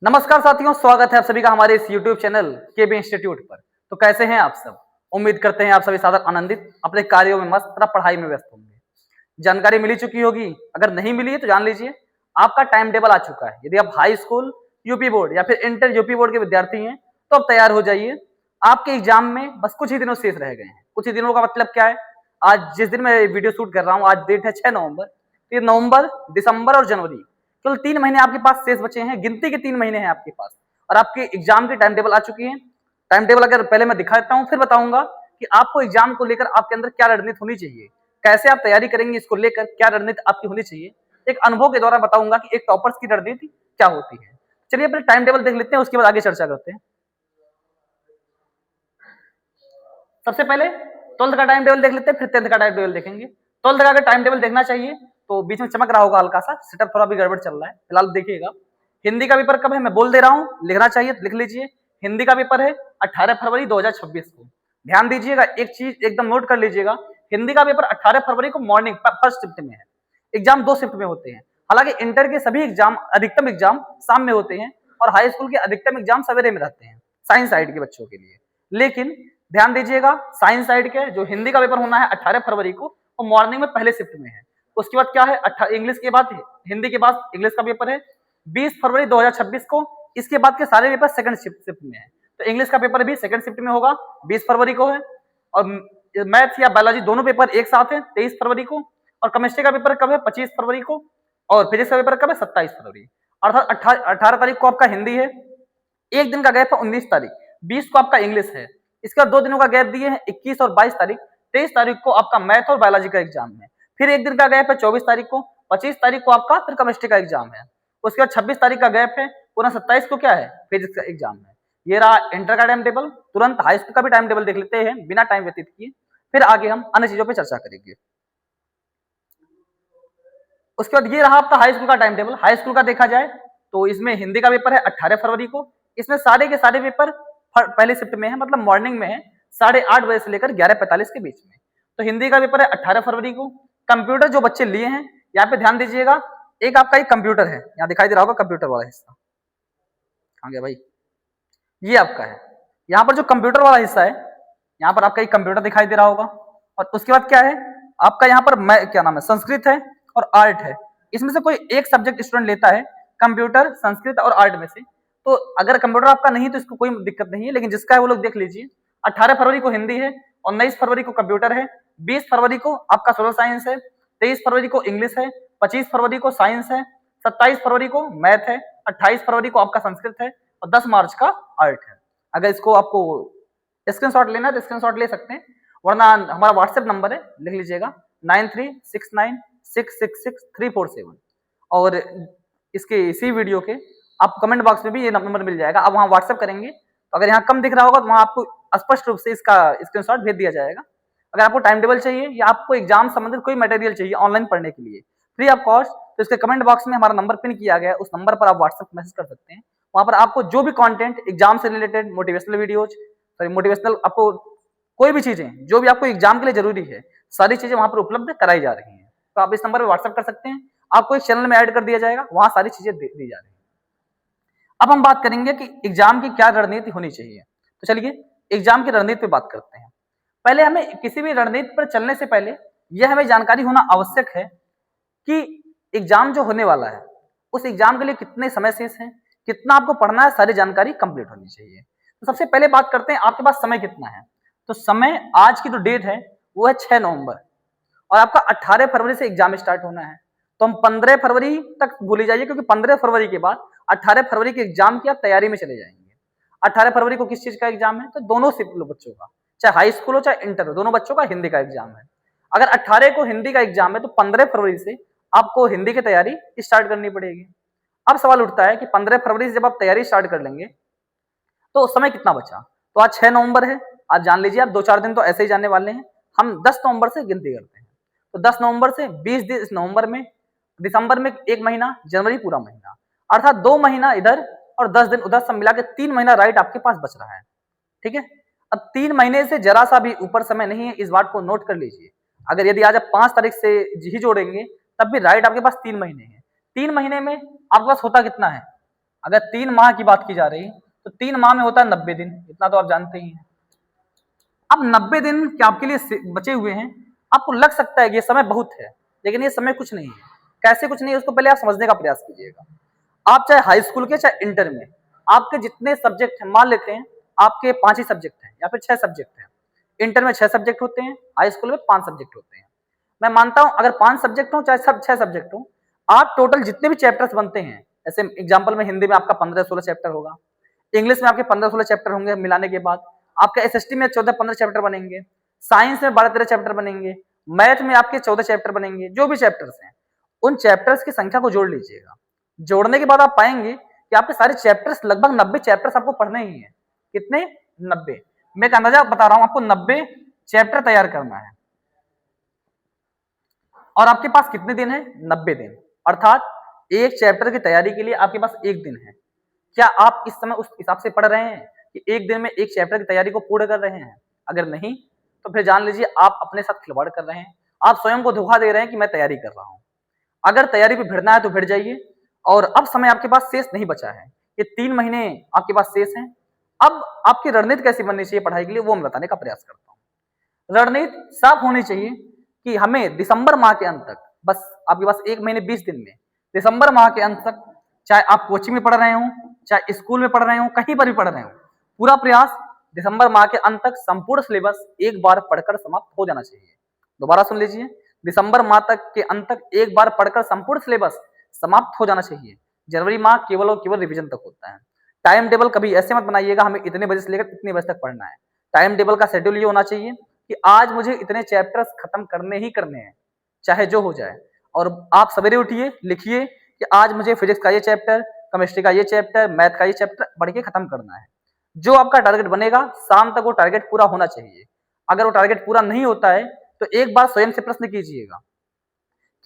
नमस्कार साथियों, स्वागत है आप सभी का हमारे इस YouTube चैनल केबी इंस्टीट्यूट पर। तो कैसे हैं आप सब? उम्मीद करते हैं आप सभी सादर आनंदित अपने कार्यों में मस्त तथा पढ़ाई में व्यस्त होंगे। जानकारी मिली चुकी होगी, अगर नहीं मिली है तो जान लीजिए आपका टाइम टेबल आ चुका है। यदि आप हाई स्कूल यूपी बोर्ड या फिर इंटर यूपी बोर्ड के विद्यार्थी हैं तो अब तैयार हो जाइए। आपके एग्जाम में बस कुछ ही दिनों शेष रह गए हैं। कुछ ही दिनों का मतलब क्या है? आज जिस दिन मैं वीडियो शूट कर रहा हूँ, आज डेट है 6 नवंबर। ये नवंबर, दिसंबर और जनवरी, केवल 3 महीने आपके पास शेष बचे हैं। गिनती के 3 महीने हैं आपके पास और आपके एग्जाम की टाइम टेबल आ चुकी है। टाइम टेबल अगर पहले मैं दिखा देता हूँ, फिर बताऊंगा कि आपको एग्जाम को लेकर आपके अंदर क्या रणनीति होनी चाहिए, कैसे आप तैयारी करेंगे, इसको लेकर क्या रणनीति आपकी होनी चाहिए। एक अनुभव के द्वारा बताऊंगा कि एक टॉपर्स की रणनीति क्या होती है। चलिए अपने टाइम टेबल देख लेते हैं, उसके बाद आगे चर्चा करते हैं। सबसे पहले 12th का टाइम टेबल देख लेते हैं, फिर 10th का टाइम टेबल देखेंगे। 12th का अगर टाइम टेबल देखना चाहिए तो बीच में चमक रहा होगा हल्का सा, सेटअप थोड़ा भी गड़बड़ चल रहा है, फिलहाल देखिएगा। हिंदी का पेपर कब है मैं बोल दे रहा हूँ, लिखना चाहिए तो लिख लीजिए। हिंदी का पेपर है 18 फरवरी 2026 को। ध्यान दीजिएगा, एक चीज एकदम नोट कर लीजिएगा, हिंदी का पेपर 18 फरवरी को मॉर्निंग फर्स्ट शिफ्ट में है। एग्जाम 2 शिफ्ट में होते हैं। हालांकि इंटर के सभी एग्जाम, अधिकतम एग्जाम शाम में होते हैं और हाई स्कूल के अधिकतम एग्जाम सवेरे में रहते हैं साइंस साइड के बच्चों के लिए। लेकिन ध्यान दीजिएगा, साइंस साइड के जो हिंदी का पेपर होना है 18 फरवरी को, वो मॉर्निंग में पहले शिफ्ट में है। उसके बाद क्या है, इंग्लिश के बाद, हिंदी के बाद इंग्लिश का पेपर है 20 फरवरी 2026 को। इसके बाद के सारे पेपर सेकंड शिफ्ट में है, तो इंग्लिश का पेपर भी सेकंड शिफ्ट में होगा, 20 फरवरी को है। और मैथ या बायोलॉजी दोनों पेपर एक साथ है 23 फरवरी को। और केमिस्ट्री का पेपर कब है, 25 फरवरी को। और फिजिक्स का पेपर कब है, 27 फरवरी। अर्थात 18 तारीख को आपका हिंदी है, एक दिन का गैप है 19 तारीख, 20 को आपका इंग्लिश है। इसके बाद 2 दिनों का गैप दिए हैं 21 और 22 तारीख। 23 तारीख को आपका मैथ और बायोलॉजी का एग्जाम है। फिर एक दिन का गैप है 24 तारीख को, 25 तारीख को आपका फिर केमिस्ट्री का एग्जाम है। उसके बाद 26 तारीख का गैप है, पुनः 27 को क्या है, फिजिक्स का एग्जाम है। ये रहा इंटर का टाइम टेबल। तुरंत हाई स्कूल का भी टाइम टेबल देख लेते हैं बिना टाइम व्यतीत किए, फिर आगे हम अन्य चीजों पर चर्चा करेंगे। उसके बाद ये रहा आपका हाई स्कूल का टाइम टेबल। हाई स्कूल का देखा जाए तो इसमें हिंदी का पेपर है 18 फरवरी को। इसमें सारे के सारे पेपर पहले शिफ्ट में है, मतलब मॉर्निंग में है, 8:30 बजे से लेकर 11:45 के बीच में। तो हिंदी का पेपर है 18 फरवरी को। कंप्यूटर जो बच्चे लिए हैं, यहाँ पे ध्यान दीजिएगा, एक आपका एक कंप्यूटर है, यहाँ दिखाई दे रहा होगा कंप्यूटर वाला हिस्सा, कहाँ गया भाई, ये आपका है। यहाँ पर जो कंप्यूटर वाला हिस्सा है, यहाँ पर आपका एक कंप्यूटर दिखाई दे रहा होगा। और उसके बाद क्या है आपका, यहाँ पर क्या नाम है, संस्कृत है और आर्ट है। इसमें से कोई एक सब्जेक्ट स्टूडेंट लेता है, कंप्यूटर, संस्कृत और आर्ट में से। तो अगर कंप्यूटर आपका नहीं तो इसको कोई दिक्कत नहीं है, लेकिन जिसका है वो लोग देख लीजिए। 18 फरवरी को हिंदी है, 19 फरवरी को कंप्यूटर है, 20 फरवरी को आपका सोशल साइंस है, 23 फरवरी को इंग्लिश है, 25 फरवरी को साइंस है, 27 फरवरी को मैथ है, 28 फरवरी को आपका संस्कृत है और 10 मार्च का आर्ट है। अगर इसको आपको स्क्रीनशॉट लेना है तो स्क्रीनशॉट ले सकते हैं, वरना हमारा व्हाट्सएप नंबर है, लिख लीजिएगा 9369666347। और इसके इसी वीडियो के आप कमेंट बॉक्स में भी ये नंबर मिल जाएगा, आप वहां व्हाट्सएप करेंगे तो अगर यहाँ कम दिख रहा होगा तो वहां आपको स्पष्ट रूप से इसका स्क्रीनशॉट भेज दिया जाएगा। अगर आपको टाइम टेबल चाहिए या आपको एग्जाम संबंधित कोई मटेरियल चाहिए ऑनलाइन पढ़ने के लिए फ्री ऑफ कॉस्ट, तो इसके कमेंट बॉक्स में हमारा नंबर पिन किया गया है, उस नंबर पर आप व्हाट्सएप मैसेज कर सकते हैं। वहां पर आपको जो भी कंटेंट एग्जाम से रिलेटेड, मोटिवेशनल वीडियोज, मोटिवेशनल, आपको कोई भी चीजें जो भी आपको एग्जाम के लिए जरूरी है, सारी चीजें वहां पर उपलब्ध कराई जा रही हैं। तो आप इस नंबर पर व्हाट्सएप कर सकते हैं, आपको एक चैनल में ऐड कर दिया जाएगा, वहां सारी चीजें दी जा रही है। अब हम बात करेंगे कि एग्जाम की क्या रणनीति होनी चाहिए। तो चलिए एग्जाम की रणनीति पे बात करते हैं। पहले हमें किसी भी रणनीति पर चलने से पहले यह हमें जानकारी होना आवश्यक है कि एग्जाम जो होने वाला है उस एग्जाम के लिए कितने समय शेष हैं, कितना आपको पढ़ना है, सारी जानकारी कंप्लीट होनी चाहिए। तो सबसे पहले बात करते हैं आपके पास समय कितना है। तो समय, आज की जो डेट है वो है 6 नवंबर और आपका 18 फरवरी से एग्जाम स्टार्ट होना है। तो हम 15 फरवरी तक भूल जाइए, क्योंकि 15 फरवरी के बाद 18 फरवरी के एग्जाम की आप तैयारी में चले जाएंगे। 18 फरवरी को किस चीज का एग्जाम है, तो दोनों बच्चों का, चाहे हाई स्कूल हो चाहे इंटर हो, दोनों बच्चों का हिंदी का एग्जाम है। अगर 18 को हिंदी का एग्जाम है तो 15 फरवरी से आपको हिंदी की तैयारी स्टार्ट करनी पड़ेगी। अब सवाल उठता है कि 15 फरवरी से जब आप तैयारी स्टार्ट कर लेंगे तो समय कितना बचा। तो आज 6 नवंबर है, आज जान लीजिए आप 2-4 दिन तो ऐसे ही जाने वाले हैं। हम 10 नवंबर से गिनती करते हैं, तो 10 नवंबर से 20 दिन नवंबर में, दिसंबर में 1 महीना, जनवरी पूरा महीना, अर्थात 2 महीना इधर और 10 दिन उधर, सब मिला के 3 महीना राइट आपके पास बच रहा है। ठीक है, अब 3 महीने से जरा सा भी ऊपर समय नहीं है, इस बात को नोट कर लीजिए। अगर यदि आज आप 5 तारीख से ही जोड़ेंगे तब भी राइट आपके पास 3 महीने हैं। 3 महीने में आपके पास होता कितना है, अगर 3 माह की बात की जा रही तो 3 माह में होता है 90 दिन, इतना तो आप जानते ही हैं। अब 90 दिन क्या आपके लिए बचे हुए हैं, आपको लग सकता है कि ये समय बहुत है, लेकिन ये समय कुछ नहीं है। कैसे कुछ नहीं है, उसको पहले आप समझने का प्रयास कीजिएगा। आप चाहे हाई स्कूल के चाहे इंटर में, आपके जितने सब्जेक्ट हैं, मान लेते हैं आपके 5 ही सब्जेक्ट हैं या फिर 6 सब्जेक्ट हैं। इंटर में 6 सब्जेक्ट होते हैं, हाई स्कूल में 5 सब्जेक्ट होते हैं। मैं मानता हूं अगर 5 सब्जेक्ट हो चाहे सब 6 सब्जेक्ट हो, आप टोटल जितने भी चैप्टर्स बनते हैं, जैसे एग्जाम्पल में हिंदी में आपका 15-16 चैप्टर होगा, इंग्लिश में आपके 15-16 चैप्टर होंगे मिलाने के बाद, आपका एसएसटी में 14-15 चैप्टर बनेंगे, साइंस में 12-13 चैप्टर बनेंगे, मैथ में आपके 14 चैप्टर बनेंगे। जो भी चैप्टर्स हैं उन चैप्टर्स की संख्या को जोड़ लीजिएगा। जोड़ने के बाद आप पाएंगे कि आपके सारे चैप्टर्स, लगभग 90 चैप्टर्स आपको पढ़ने ही हैं। कितने? 90। मैं एक अंदाजा बता रहा हूं, आपको 90 चैप्टर तैयार करना है और आपके पास कितने दिन है? 90 दिन। अर्थात एक चैप्टर की तैयारी के लिए आपके पास 1 दिन है। क्या आप इस समय उस हिसाब से पढ़ रहे हैं कि 1 दिन में एक चैप्टर की तैयारी को पूर्ण कर रहे हैं? अगर नहीं तो फिर जान लीजिए आप अपने साथ खिलवाड़ कर रहे हैं, आप स्वयं को धोखा दे रहे हैं कि मैं तैयारी कर रहा हूं। अगर तैयारी पे भिड़ना है तो भिड़ जाइए। और अब समय आपके पास शेष नहीं बचा है, ये 3 महीने आपके पास शेष हैं। अब आपकी रणनीति कैसी बननी चाहिए पढ़ाई के लिए, वो मैं बताने का प्रयास करता हूँ। रणनीति साफ होनी चाहिए कि हमें दिसंबर माह के अंत तक, बस आपके पास 1 महीने 20 दिन में, दिसंबर माह के अंत तक, चाहे आप कोचिंग में पढ़ रहे हो, चाहे स्कूल में पढ़ रहे हो, कहीं पर भी पढ़ रहे हो, पूरा प्रयास दिसंबर माह के अंत तक संपूर्ण सिलेबस एक बार पढ़कर समाप्त हो जाना चाहिए। दोबारा सुन लीजिए, दिसंबर माह तक के अंत तक एक बार पढ़कर संपूर्ण सिलेबस समाप्त हो जाना चाहिए। जनवरी माह केवल और केवल रिवीजन तक होता है। टाइम टेबल कभी ऐसे मत बनाइएगा हमें इतने बजे से लेकर इतने बजे तक पढ़ना है। टाइम टेबल का शेड्यूल ये होना चाहिए कि आज मुझे इतने चैप्टर्स खत्म करने ही करने हैं, चाहे जो हो जाए। और आप सवेरे उठिए, लिखिए कि आज मुझे फिजिक्स का ये चैप्टर, केमिस्ट्री का ये चैप्टर, मैथ का ये चैप्टर पढ़ के खत्म करना है। जो आपका टारगेट बनेगा, शाम तक वो टारगेट पूरा होना चाहिए। अगर वो टारगेट पूरा नहीं होता है तो एक बार स्वयं से प्रश्न कीजिएगा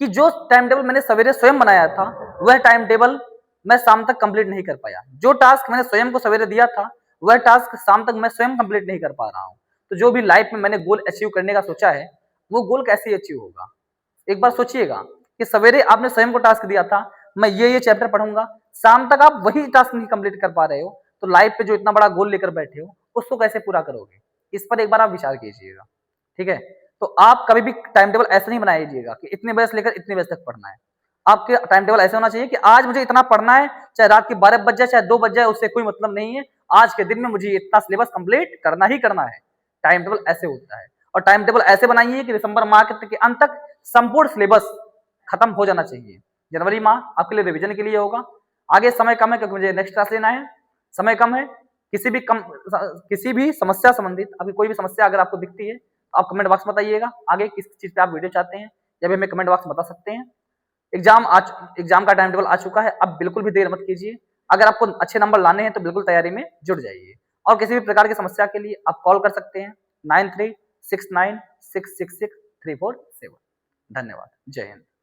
कि जो टाइम टेबल मैंने सवेरे स्वयं बनाया था वह टाइम टेबल मैं शाम तक कंप्लीट नहीं कर पाया। जो टास्क मैंने स्वयं को सवेरे दिया था वह टास्क शाम तक मैं स्वयं कंप्लीट नहीं कर पा रहा हूं। तो जो भी लाइफ में मैंने गोल अचीव करने का सोचा है वो गोल कैसे अचीव होगा? एक बार सोचिएगा कि सवेरे आपने स्वयं को टास्क दिया था मैं ये चैप्टर पढ़ूंगा, शाम तक आप वही टास्क नहीं कंप्लीट कर पा रहे हो, तो लाइफ पे जो इतना बड़ा गोल लेकर बैठे हो उसको कैसे पूरा करोगे? इस पर एक बार आप विचार कीजिएगा। ठीक है, तो आप कभी भी टाइम टेबल ऐसे नहीं बनाइएगा कि इतने बजे से लेकर इतने बजे तक पढ़ना है। आपके टाइम टेबल ऐसे होना चाहिए कि आज मुझे इतना पढ़ना है, चाहे रात के 12 बज जाए चाहे 2 बज जाए, उससे कोई मतलब नहीं है। आज के दिन में मुझे इतना सिलेबस कंप्लीट करना ही करना है। टाइम टेबल ऐसे होता है। और टाइम टेबल ऐसे बनाइए कि दिसंबर माह के अंत तक संपूर्ण सिलेबस खत्म हो जाना चाहिए। जनवरी माह आपके लिए रिवीजन के लिए होगा। आगे समय कम है क्योंकि मुझे नेक्स्ट क्लास लेना है, समय कम है। किसी भी समस्या संबंधित अभी कोई भी समस्या अगर आपको दिखती है आप कमेंट बॉक्स में बताइएगा। आगे किस चीज पे आप वीडियो चाहते हैं या भी हमें कमेंट बॉक्स में बता सकते हैं। एग्जाम का टाइम टेबल आ चुका है, अब बिल्कुल भी देर मत कीजिए। अगर आपको अच्छे नंबर लाने हैं तो बिल्कुल तैयारी में जुट जाइए। और किसी भी प्रकार की समस्या के लिए आप कॉल कर सकते हैं 9369666347। धन्यवाद। जय हिंद।